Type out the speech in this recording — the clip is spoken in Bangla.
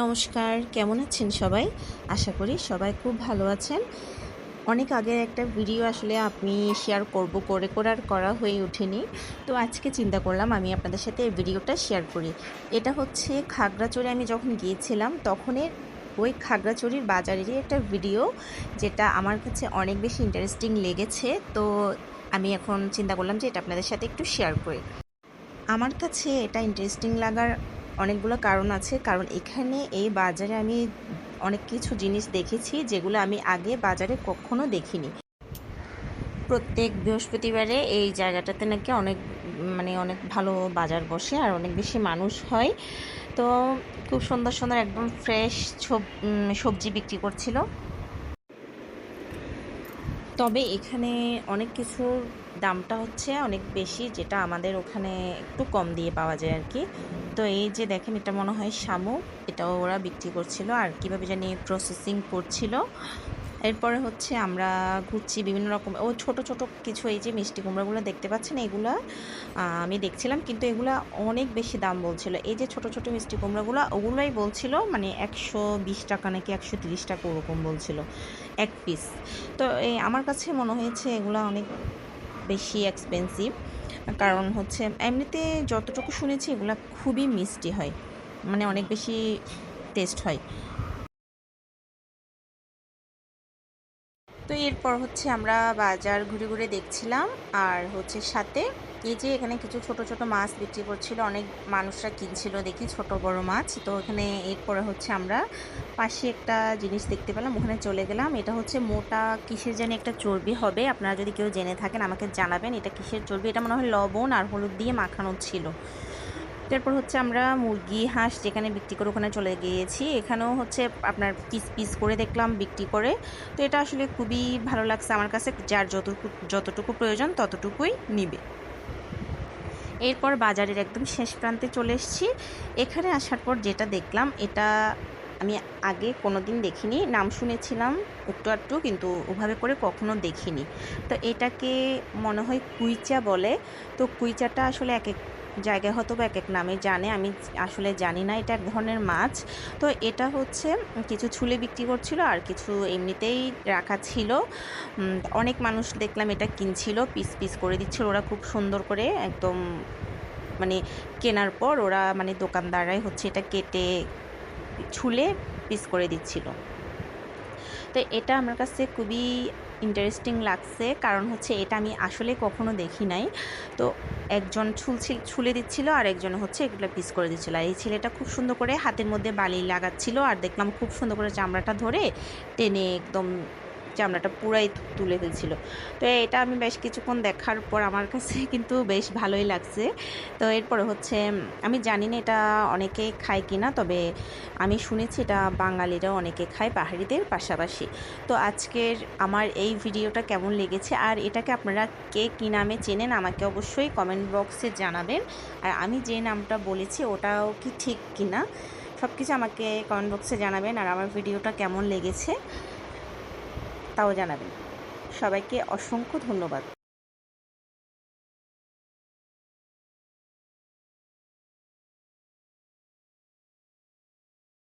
নমস্কার, কেমন আছেন সবাই? আশা করি সবাই খুব ভালো আছেন। অনেক আগের একটা ভিডিও আসলে আমি শেয়ার করব করে আর করা হয়ে ওঠেনি। তো আজকে চিন্তা করলাম আমি আপনাদের সাথে এই ভিডিওটা শেয়ার করি। এটা হচ্ছে খাগড়াছড়ি আমি যখন গিয়েছিলাম তখনের ওই খাগড়াছড়ির বাজারেরই একটা ভিডিও, যেটা আমার কাছে অনেক বেশি ইন্টারেস্টিং লেগেছে। তো আমি এখন চিন্তা করলাম যে এটা আপনাদের সাথে একটু শেয়ার করি। আমার কাছে এটা ইন্টারেস্টিং লাগার অনেকগুলো কারণ আছে, কারণ এখানে এই বাজারে আমি অনেক কিছু জিনিস দেখেছি যেগুলো আমি আগে বাজারে কখনো দেখিনি। প্রত্যেক বৃহস্পতিবারে এই জায়গাটাতে নাকি অনেক ভালো বাজার বসে আর অনেক বেশি মানুষ হয়। তো খুব সুন্দর সুন্দর একদম ফ্রেশ সবজি বিক্রি করছিল। তবে এখানে অনেক কিছুর দামটা হচ্ছে অনেক বেশি, যেটা আমাদের ওখানে একটু কম দিয়ে পাওয়া যায় আর কি। তো এই যে দেখেন, এটা মনে হয় শামুক, এটাও ওরা বিক্রি করছিল আর কিভাবে জানি প্রসেসিং করছিল। এরপরে হচ্ছে আমরা ঘুরছি বিভিন্ন রকম ছোট ছোট কিছু, এই যে মিষ্টি কুমড়াগুলো দেখতে পাচ্ছেন, এগুলা আমি দেখছিলাম, কিন্তু এগুলা অনেক বেশি দাম বলছিল। এই যে ছোট ছোট মিষ্টি কুমড়াগুলো, ওগুলাই বলছিল মানে 120 টাকা নাকি 130 টাকা ওরকম বলছিল এক পিস। তো আমার কাছে মনে হয়েছে এগুলা অনেক বেশি এক্সপেন্সিভ, কারণ হচ্ছে এমনিতে যতটুকু শুনেছি এগুলা খুবই মিষ্টি হয়, মানে অনেক বেশি টেস্ট হয়। তো এরপর হচ্ছে আমরা বাজার ঘুরে ঘুরে দেখছিলাম, আর হচ্ছে সাথে এই যে এখানে কিছু ছোট ছোট মাছ বিক্রি করছিল, অনেক মানুষরা কিনছিল দেখি ছোট বড় মাছ। তো এখানে এরপরে হচ্ছে আমরা পাশে একটা জিনিস দেখতে পেলাম, ওখানে চলে গেলাম। এটা হচ্ছে মোটা কিসের জানি একটা চর্বি হবে, আপনারা যদি কেউ জেনে থাকেন আমাকে জানাবেন এটা কিসের চর্বি। এটা মনে হয় লবণ আর হলুদ দিয়ে মাখানো ছিল। তারপর হচ্ছে আমরা মুরগি হাঁস যেখানে বিক্রি করে ওখানে চলে গিয়েছি। এখানেও হচ্ছে আপনার পিস পিস করে দেখলাম বিক্রি করে। তো এটা আসলে খুবই ভালো লাগছে আমার কাছে, যার যতটুকু প্রয়োজন ততটুকুই নিবে। এরপর বাজারের একদম শেষ প্রান্তে চলে এসেছি। এখানে আসার পর যেটা দেখলাম, এটা আমি আগে কোনো দিন দেখিনি, নাম শুনেছিলাম একটু আধটু, কিন্তু ওভাবে করে কখনো দেখিনি। তো এটাকে মনে হয় কুইচা বলে। তো কুইচাটা আসলে এক এক জায়গায় হয়তো বা এক এক নামে জানে, আমি আসলে জানি না। এটা এক ধরনের মাছ। তো এটা হচ্ছে কিছু ছুলে বিক্রি করছিল আর কিছু এমনিতেই রাখা ছিল। অনেক মানুষ দেখলাম এটা কিনছিল, পিস পিস করে দিচ্ছিল ওরা খুব সুন্দর করে একদম, মানে কেনার পর ওরা মানে দোকানদাররাই হচ্ছে এটা কেটে ছুলে পিস করে দিচ্ছিল। তো এটা আমার কাছে খুবই ইন্টারেস্টিং লাগছে, কারণ হচ্ছে এটা আমি আসলে কখনো দেখি নাই। তো একজন ছুলে দিচ্ছিল আর একজন হচ্ছে এগুলো পিস করে দিচ্ছিল, আর এই ছেলেটা খুব সুন্দর করে হাতের মধ্যে বালি লাগাচ্ছিল, আর দেখলাম খুব সুন্দর করে চামড়াটা ধরে টেনে একদম চামড়াটা পুরাই তুলে ফেলছিল। তো এটা আমি বেশ কিছুক্ষণ দেখার পর আমার কাছে কিন্তু বেশ ভালোই লাগছে। তো এরপরে হচ্ছে আমি জানি না এটা অনেকে খায় কিনা, তবে আমি শুনেছি এটা বাঙালিরাও অনেকে খায় পাহাড়িদের পাশাপাশি। তো আজকের আমার এই ভিডিওটা কেমন লেগেছে, আর এটাকে আপনারা কে কী নামে চেনেন আমাকে অবশ্যই কমেন্ট বক্সে জানাবেন। আর আমি যে নামটা বলেছি ওটাও কি ঠিক কিনা সব কিছু আমাকে কমেন্ট বক্সে জানাবেন, আর আমার ভিডিওটা কেমন লেগেছে তাও জানাবেন। সবাইকে অসংখ্য ধন্যবাদ।